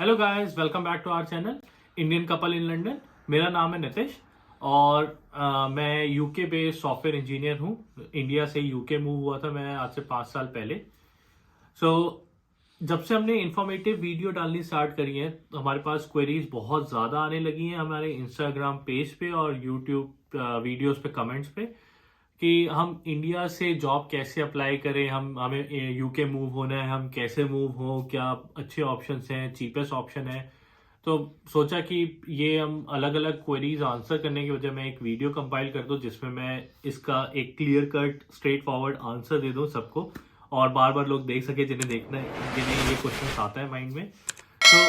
Hello guys, welcome back to our channel Indian couple in London. मेरा नाम है नितिश और मैं यूके बेस्ड सॉफ्टवेयर इंजीनियर हूँ। इंडिया से यूके मूव हुआ था मैं आज से 5 साल पहले। सो जब से हमने इंफॉर्मेटिव वीडियो डालनी स्टार्ट करी है तो हमारे पास क्वेरीज बहुत ज़्यादा आने लगी हैं हमारे इंस्टाग्राम पेज पे और यूट्यूब वीडियोस पे कमेंट्स पे कि हम इंडिया से जॉब कैसे अप्लाई करें, हमें यूके मूव होना है, हम कैसे मूव हो, क्या अच्छे ऑप्शंस हैं, चीपेस्ट ऑप्शन है। तो सोचा कि ये हम अलग अलग क्वेरीज आंसर करने की वजह मैं एक वीडियो कंपाइल कर दूं जिसमें मैं इसका एक clear cut straightforward answer दे दूं सबको और बार बार लोग देख सके जिन्हें देखना है, जिन्हें ये क्वेश्चन आता है माइंड में। तो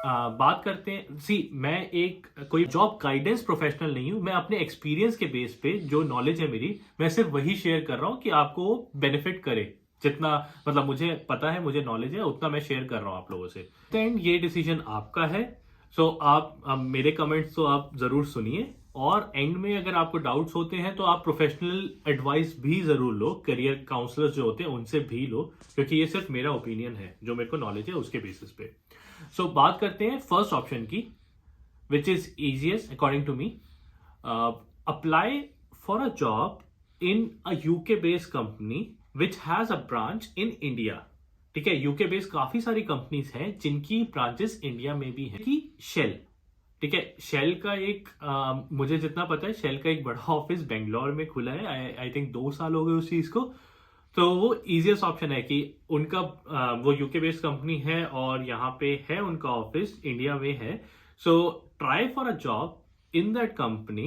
बात करते हैं। मैं एक कोई जॉब गाइडेंस प्रोफेशनल नहीं हूं। मैं अपने एक्सपीरियंस के बेस पे जो नॉलेज है मेरी, मैं सिर्फ वही शेयर कर रहा हूं कि आपको बेनिफिट करे। जितना मतलब मुझे पता है, मुझे नॉलेज है, उतना मैं शेयर कर रहा हूं आप लोगों से। एंड ये डिसीजन आपका है। सो आप मेरे कमेंट्स तो आप जरूर सुनिए और एंड में अगर आपको डाउट्स होते हैं तो आप प्रोफेशनल एडवाइस भी जरूर लो। करियर काउंसलर्स जो होते हैं उनसे भी लो, क्योंकि ये सिर्फ मेरा ओपिनियन है, जो मेरे को नॉलेज है उसके बेसिस पे। बात करते हैं फर्स्ट ऑप्शन की, which is easiest according to me. Apply for a job in a UK based company which has a branch in India. ठीक है, यूके बेस्ड काफी सारी कंपनीज हैं जिनकी ब्रांचेस इंडिया में भी है। कि शेल, ठीक है, शेल का एक मुझे जितना पता है, शेल का एक बड़ा ऑफिस बेंगलोर में खुला है। आई थिंक 2 साल हो गए उस चीज को। तो वो इजिएस्ट ऑप्शन है कि उनका वो यूके बेस्ड कंपनी है और यहाँ पे है उनका ऑफिस, इंडिया में है। So try for a job in that company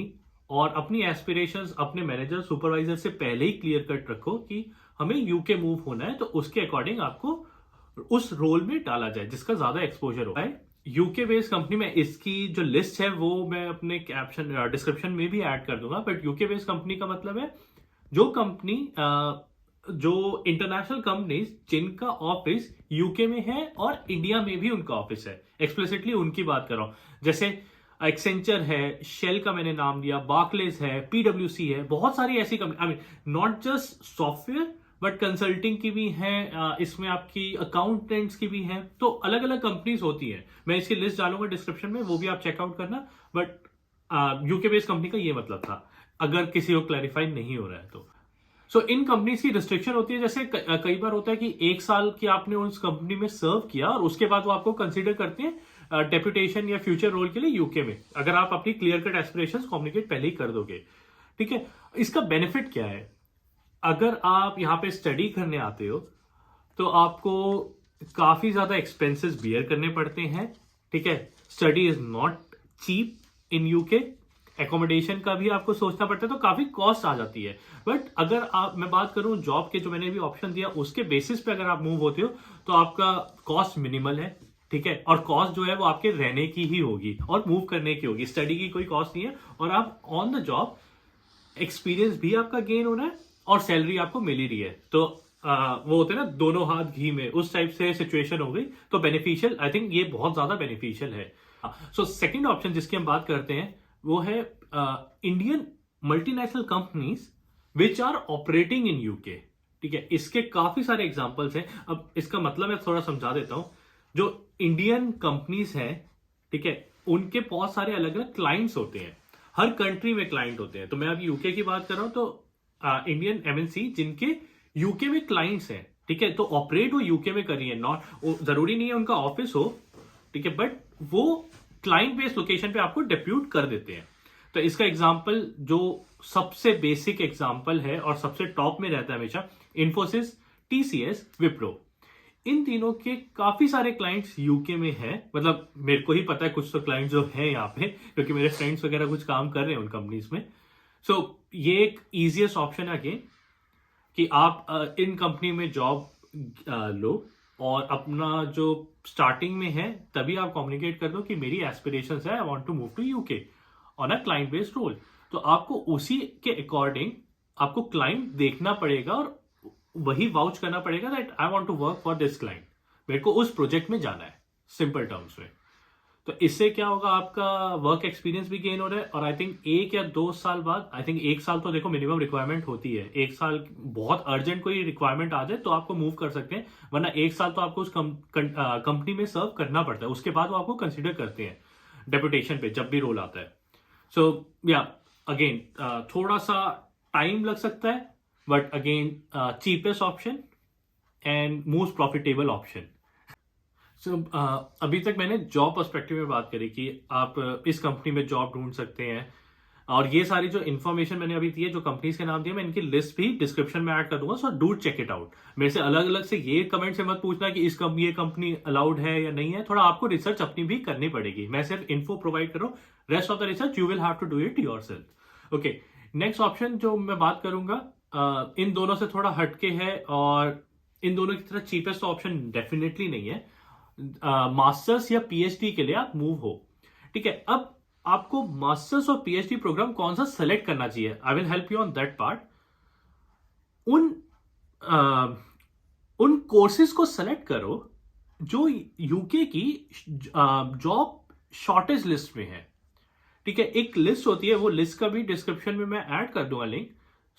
और अपनी एस्पिरेशंस अपने मैनेजर सुपरवाइजर से पहले ही क्लियर कट रखो कि हमें यूके मूव होना है, तो उसके अकॉर्डिंग आपको उस रोल में डाला जाए जिसका ज्यादा एक्सपोजर होता है। यूके बेस्ड कंपनी में इसकी जो लिस्ट है वो मैं अपने कैप्शन डिस्क्रिप्शन में भी ऐड कर दूंगा। बट यूके बेस्ड कंपनी का मतलब है जो कंपनी जो इंटरनेशनल कंपनीज जिनका ऑफिस यूके में है और इंडिया में भी उनका ऑफिस है, एक्सप्लिसिटली उनकी बात कर रहा हूं। जैसे एक्सेंचर है, शेल का मैंने नाम लिया, बार्कलेज है, पीडब्ल्यूसी है, बहुत सारी ऐसी company, I mean not just software but consulting की भी है, इसमें आपकी अकाउंटेंट्स की भी है। तो अलग अलग कंपनीज होती है। मैं इसकी लिस्ट डालूंगा डिस्क्रिप्शन में, वो भी आप चेकआउट करना। बट यूके बेस्ड कंपनी का ये मतलब था, अगर किसी को क्लैरिफाई नहीं हो रहा है तो। इन कंपनीज की रिस्ट्रिक्शन होती है। जैसे कई बार होता है कि 1 साल की आपने उस कंपनी में सर्व किया और उसके बाद वो आपको कंसीडर करते हैं डेप्यूटेशन या फ्यूचर रोल के लिए यूके में, अगर आप अपनी क्लियर कट एस्पिरेशंस कम्युनिकेट पहले ही कर दोगे। ठीक है, इसका बेनिफिट क्या है? अगर आप यहाँ पे स्टडी करने आते हो तो आपको काफी ज्यादा एक्सपेंसेस बियर करने पड़ते हैं। ठीक है, study is not cheap in UK. Accommodation का भी आपको सोचना पड़ता है, तो काफी कॉस्ट आ जाती है। बट अगर मैं बात करूं जॉब के, जो मैंने भी ऑप्शन दिया उसके बेसिस पे अगर आप मूव होते हो तो आपका कॉस्ट मिनिमल है। ठीक है, और कॉस्ट जो है वो आपके रहने की ही होगी और मूव करने की होगी, स्टडी की कोई कॉस्ट नहीं है। और आप ऑन द जॉब एक्सपीरियंस भी आपका गेन हो रहा है और सैलरी आपको मिल ही रही है। तो वो होते हैं ना, दोनों हाथ घी में, उस टाइप से सिचुएशन हो गई। तो बेनिफिशियल, आई थिंक ये बहुत ज्यादा बेनिफिशियल है। सेकंड ऑप्शन जिसकी हम बात करते हैं वो है Indian multinational companies which are operating in UK. ठीक है, इसके काफी सारे एग्जांपल्स हैं। अब इसका मतलब मैं थोड़ा समझा देता हूं। जो इंडियन कंपनीज हैं, ठीक है, उनके बहुत सारे अलग अलग क्लाइंट्स होते हैं। हर कंट्री में क्लाइंट होते हैं। तो मैं अभी यूके की बात कर रहा हूं, तो इंडियन एमएनसी जिनके यूके में क्लाइंट्स हैं, ठीक है, तो ऑपरेट वो यूके में कर रही है। नॉट जरूरी नहीं है उनका ऑफिस हो, ठीक है, बट वो क्लाइंट बेस्ड लोकेशन पे आपको डिप्यूट कर देते हैं। तो इसका एग्जांपल जो सबसे बेसिक एग्जांपल है और सबसे टॉप में रहता है हमेशा, इन्फोसिस, टीसीएस, विप्रो। इन तीनों के काफी सारे क्लाइंट्स यूके में हैं। मतलब मेरे को ही पता है कुछ तो क्लाइंट्स जो हैं यहाँ पे, क्योंकि मेरे फ्रेंड्स वगैरह कुछ काम कर रहे हैं उन कंपनीज में। ये एक इजिएस्ट ऑप्शन है अगेन कि आप इन कंपनी में जॉब लो और अपना जो स्टार्टिंग में है तभी आप कम्युनिकेट कर दो कि मेरी एस्पिरेशंस है, I want to move to UK on a client based role. तो आपको उसी के अकॉर्डिंग आपको क्लाइंट देखना पड़ेगा और वही वाउच करना पड़ेगा that I want to work for this client, मेरे को उस प्रोजेक्ट में जाना है, सिंपल टर्म्स में। तो इससे क्या होगा, आपका वर्क एक्सपीरियंस भी गेन हो रहा है, और आई थिंक 1 या 2 साल बाद, आई थिंक 1 साल तो देखो मिनिमम रिक्वायरमेंट होती है, 1 साल बहुत अर्जेंट कोई रिक्वायरमेंट आ जाए तो आपको मूव कर सकते हैं, वरना 1 साल तो आपको उस कंपनी में सर्व करना पड़ता है, उसके बाद वो आपको कंसिडर करते हैं डेपुटेशन पे जब भी रोल आता है। सो या अगेन थोड़ा सा टाइम लग सकता है, but again cheapest option and most profitable option. So अभी तक मैंने जॉब पर्सपेक्टिव में बात करी कि आप इस कंपनी में जॉब ढूंढ सकते हैं, और ये सारी जो इन्फॉर्मेशन मैंने अभी दी है, जो कंपनीज के नाम दिए, मैं इनकी लिस्ट भी डिस्क्रिप्शन में ऐड कर दूंगा, so do check it out. मेरे से अलग अलग से ये कमेंट से मत पूछना कि ये कंपनी अलाउड है या नहीं है, थोड़ा आपको रिसर्च अपनी भी करनी पड़ेगी, मैं सिर्फ इन्फो प्रोवाइड कर रहा हूँ, rest of the research you will have to do it yourself. Okay, next option जो मैं बात करूंगा इन दोनों से थोड़ा हटके है, और इन दोनों की तरह चीपेस्ट ऑप्शन डेफिनेटली नहीं है। मास्टर्स या पीएचडी के लिए आप मूव हो, ठीक है। अब आपको मास्टर्स और पीएचडी प्रोग्राम कौन सा सेलेक्ट करना चाहिए, I will help you on that part. उन उन कोर्सेज को सेलेक्ट करो जो यूके की जॉब शॉर्टेज लिस्ट में है, ठीक है। एक लिस्ट होती है, वो लिस्ट का भी डिस्क्रिप्शन में मैं ऐड कर दूंगा link.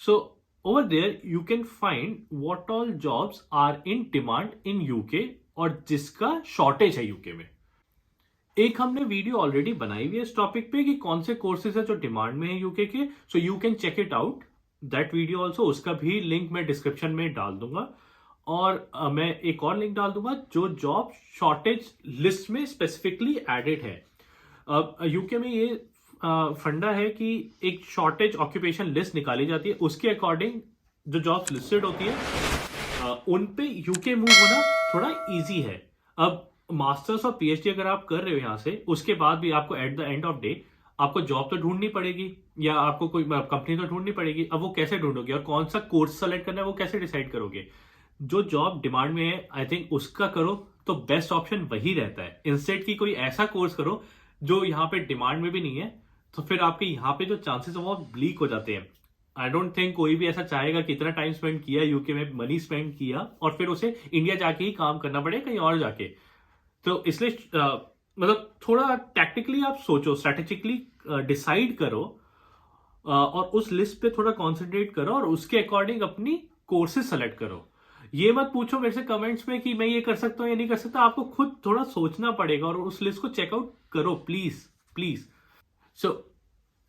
So over there you can find what all jobs are in demand in UK, और जिसका शॉर्टेज है यूके में। एक हमने वीडियो ऑलरेडी बनाई हुई है इस टॉपिक पे कि कौन से कोर्सेज है जो डिमांड में है यूके के, so you can check it out that video also, उसका भी लिंक मैं डिस्क्रिप्शन में डाल दूंगा। और मैं एक और लिंक डाल दूंगा जो जॉब शॉर्टेज लिस्ट में स्पेसिफिकली एडेड है। यूके में ये फंडा है कि एक शॉर्टेज ऑक्यूपेशन लिस्ट निकाली जाती है, उसके अकॉर्डिंग जो जॉब्स लिस्टेड होती है उन पे यूके मूव होना थोड़ा इजी है। अब मास्टर्स और पीएचडी अगर आप कर रहे हो यहाँ से, उसके बाद भी आपको at the end of day आपको जॉब तो ढूंढनी पड़ेगी, या आपको कोई कंपनी तो ढूंढनी पड़ेगी। अब वो कैसे ढूंढोगे, और कौन सा कोर्स सेलेक्ट करना है वो कैसे डिसाइड करोगे। जो जॉब डिमांड में है आई थिंक उसका करो, तो बेस्ट ऑप्शन वही रहता है। इंस्टेड की कोई ऐसा कोर्स करो जो यहाँ पे डिमांड में भी नहीं है, तो फिर आपके यहाँ पे जो चांसेस है वो ब्लीक हो जाते हैं। आई डोंट थिंक कोई भी ऐसा चाहेगा कि इतना टाइम स्पेंड किया यूके में, मनी स्पेंड किया, और फिर उसे इंडिया जाके ही काम करना पड़े कहीं और जाके। तो इसलिए मतलब थोड़ा टैक्टिकली आप सोचो, स्ट्रेटेजिकली डिसाइड करो, और उस लिस्ट पे थोड़ा कॉन्सेंट्रेट करो, और उसके अकॉर्डिंग अपनी कोर्सेज सेलेक्ट करो। ये मत पूछो मेरे से कमेंट्स में कि मैं ये कर सकता हूँ या नहीं कर सकता, आपको खुद थोड़ा सोचना पड़ेगा, और उस लिस्ट को चेकआउट करो please please. So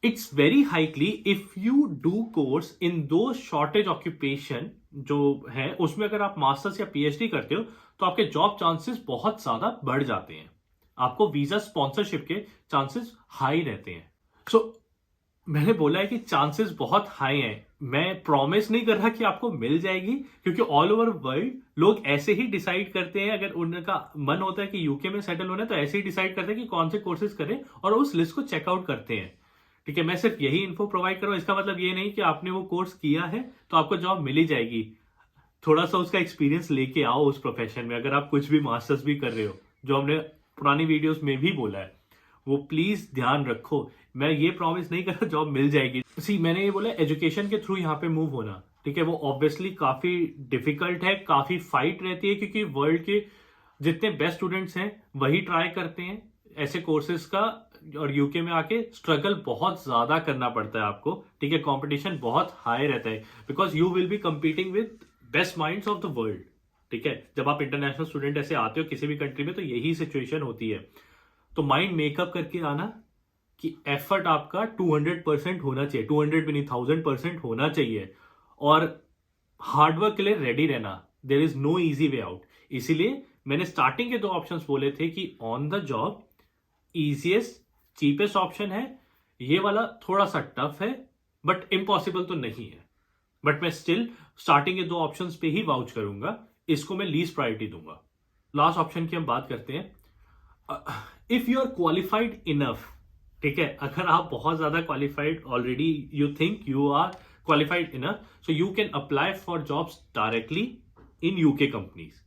it's very highly if you do course in the shortage occupation जो है, उसमें अगर आप मास्टर्स या पीएचडी करते हो तो आपके जॉब चांसेस बहुत ज्यादा बढ़ जाते हैं, आपको वीजा स्पॉन्सरशिप के चांसेस हाई रहते हैं। सो मैंने बोला है कि चांसेस बहुत हाई हैं, मैं प्रॉमिस नहीं कर रहा कि आपको मिल जाएगी, क्योंकि ऑल ओवर वर्ल्ड लोग ऐसे ही डिसाइड करते हैं, अगर उनका मन होता है कि यूके में सेटल होना है तो ऐसे ही डिसाइड करते हैं कि कौन से कोर्सेज करें, और उस लिस्ट को चेकआउट करते हैं, ठीक है। मैं सिर्फ यही इन्फो प्रोवाइड कर रहा हूं, इसका मतलब ये नहीं कि आपने वो कोर्स किया है तो आपको जॉब मिल ही जाएगी। थोड़ा सा उसका एक्सपीरियंस लेके आओ उस प्रोफेशन में, अगर आप कुछ भी मास्टर्स भी कर रहे हो, जो हमने पुरानी वीडियोस में भी बोला है, वो प्लीज ध्यान रखो। मैं ये प्रॉमिस नहीं कर रहा जॉब मिल जाएगी। मैंने ये बोला एजुकेशन के थ्रू यहाँ पे मूव होना, ठीक है, वो ऑब्वियसली काफी डिफिकल्ट है, काफी फाइट रहती है, क्योंकि वर्ल्ड के जितने बेस्ट स्टूडेंट्स हैं वही ट्राई करते हैं ऐसे कोर्सेज का, और यूके में आके स्ट्रगल बहुत ज्यादा करना पड़ता है आपको, ठीक है। कंपटीशन बहुत हाई रहता है, because you will be competing with best minds of the world, ठीक है। जब आप इंटरनेशनल स्टूडेंट ऐसे आते हो किसी भी कंट्री में, तो यही सिचुएशन होती है। तो माइंड मेकअप करके आना कि एफर्ट आपका 200% होना चाहिए, 200 भी नहीं 1000% होना चाहिए, और हार्डवर्क के लिए रेडी रहना। There is no easy way out. इसीलिए मैंने स्टार्टिंग के 2 ऑप्शंस बोले थे कि on the job easiest cheapest option है, ये वाला थोड़ा सा टफ है बट इम्पॉसिबल तो नहीं है, बट मैं स्टिल स्टार्टिंग के 2 ऑप्शंस पे ही वाउच करूंगा, इसको मैं लीस्ट प्रायोरिटी दूंगा। लास्ट ऑप्शन की हम बात करते हैं। If you are qualified enough, ठीक है, अगर आप बहुत ज्यादा qualified already, you think you are qualified enough, so you can apply for jobs directly in UK companies.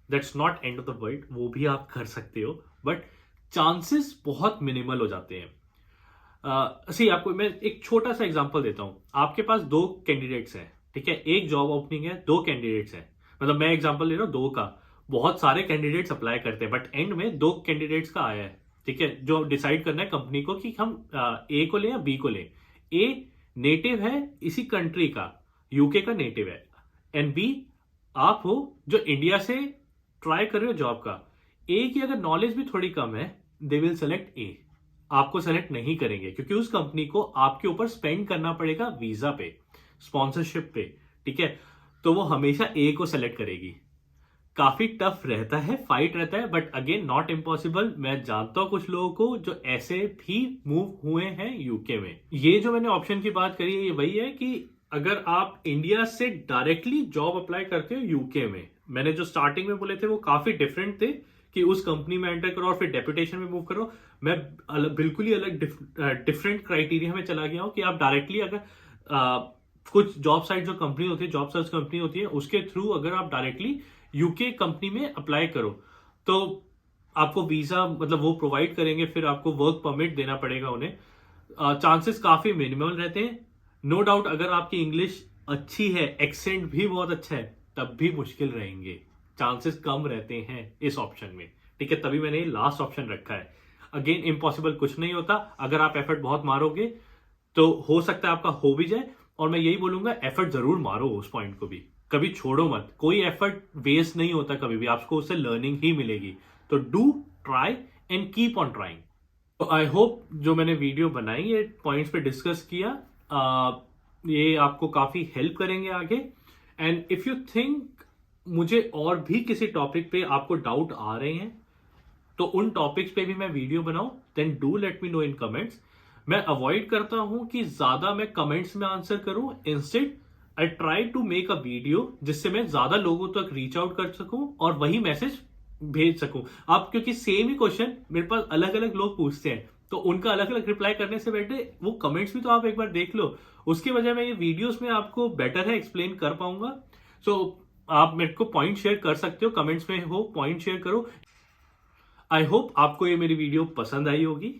That's not end of the world, वो भी आप कर सकते हो, बट चांसेस बहुत मिनिमल हो जाते हैं। आपको मैं एक छोटा सा एग्जांपल देता हूं। आपके पास 2 कैंडिडेट्स हैं, ठीक है, एक जॉब ओपनिंग है, 2 कैंडिडेट्स हैं, मतलब मैं एग्जांपल ले रहा हूं 2 का, बहुत सारे कैंडिडेट्स अप्लाई करते हैं, बट एंड में 2 कैंडिडेट्स का आया है, ठीक है, जो डिसाइड करना है कंपनी को कि हम ए को लें या बी को लें। ए नेटिव है इसी कंट्री का, यूके का नेटिव है, एंड बी आप हो जो इंडिया से ट्राई कर रहे हो जॉब का। ए की अगर नॉलेज भी थोड़ी कम है, दे विल सेलेक्ट ए, आपको सेलेक्ट नहीं करेंगे क्योंकि उस कंपनी को आपके ऊपर स्पेंड करना पड़ेगा वीजा पे, स्पॉन्सरशिप पे, ठीक है, तो वो हमेशा ए को सेलेक्ट करेगी। काफी टफ रहता है, फाइट रहता है, बट अगेन नॉट इम्पॉसिबल। मैं जानता हूं कुछ लोगों को जो ऐसे भी मूव हुए हैं यूके में। ये जो मैंने ऑप्शन की बात करी है ये वही है कि अगर आप इंडिया से डायरेक्टली जॉब अप्लाई करते हो यूके में, मैंने जो स्टार्टिंग में बोले थे वो काफी डिफरेंट थे कि उस कंपनी में एंटर करो और फिर डेपुटेशन में मूव करो। मैं बिल्कुल ही अलग डिफरेंट क्राइटेरिया में चला गया हूं कि आप डायरेक्टली अगर कुछ जॉब साइट जो कंपनी होती है, जॉब सर्च कंपनी होती है, उसके थ्रू अगर आप डायरेक्टली यूके कंपनी में अप्लाई करो तो आपको वीजा मतलब वो प्रोवाइड करेंगे, फिर आपको वर्क परमिट देना पड़ेगा उन्हें। चांसेस काफी मिनिमल रहते हैं। नो डाउट अगर आपकी इंग्लिश अच्छी है, एक्सेंट भी बहुत अच्छा है, तब भी मुश्किल रहेंगे, चांसेस कम रहते हैं इस ऑप्शन में, ठीक है, तभी मैंने लास्ट ऑप्शन रखा है। अगेन इम्पॉसिबल कुछ नहीं होता, अगर आप एफर्ट बहुत मारोगे तो हो सकता है आपका हो भी जाए। और मैं यही बोलूंगा एफर्ट जरूर मारो, उस पॉइंट को भी कभी छोड़ो मत, कोई एफर्ट वेस्ट नहीं होता कभी भी, आपको उससे लर्निंग ही मिलेगी। तो do try and keep on trying. तो आई होप जो मैंने वीडियो बनाई ये पॉइंट्स पे डिस्कस किया, ये आपको काफी हेल्प करेंगे आगे। एंड इफ यू थिंक मुझे और भी किसी टॉपिक पे आपको डाउट आ रहे हैं तो उन टॉपिक्स पे भी मैं वीडियो बनाऊं, then do let me know in comments. मैं अवॉइड करता हूं कि ज्यादा मैं कमेंट्स में आंसर करूं, instead I try to make a video जिससे मैं ज्यादा लोगों तक रीच आउट कर सकूं और वही मैसेज भेज सकूं। आप क्योंकि सेम ही क्वेश्चन मेरे पास अलग अलग लोग पूछते हैं तो उनका अलग अलग रिप्लाई करने से बेटर वो कमेंट्स भी तो आप एक बार देख लो, उसके वजह मैं ये वीडियोस में आपको बेटर है एक्सप्लेन कर पाऊंगा। सो आप मेरे को पॉइंट शेयर कर सकते हो, कमेंट्स में हो पॉइंट शेयर करो। आई होप आपको ये मेरी वीडियो पसंद आई होगी,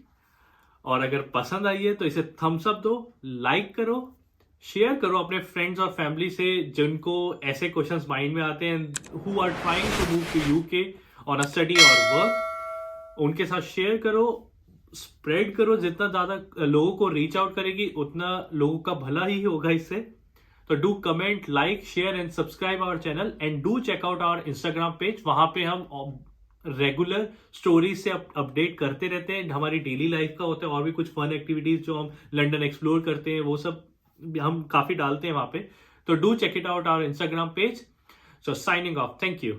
और अगर पसंद आई है तो इसे थम्स अप दो, लाइक करो, शेयर करो अपने फ्रेंड्स और फैमिली से जिनको ऐसे क्वेश्चंस माइंड में आते हैं, who are trying to move to UK on a study और वर्क, उनके साथ शेयर करो, स्प्रेड करो, जितना ज्यादा लोगों को रीच आउट करेगी उतना लोगों का भला ही होगा इससे। तो do comment, like, share and subscribe our channel and do check out our Instagram page. वहां पे हम रेगुलर स्टोरीज से अपडेट करते रहते हैं, हमारी डेली लाइफ का होता है और भी कुछ फन एक्टिविटीज जो हम लंदन एक्सप्लोर करते हैं वो सब हम काफी डालते हैं वहां पे। तो do check it out our Instagram page. So signing off, thank you.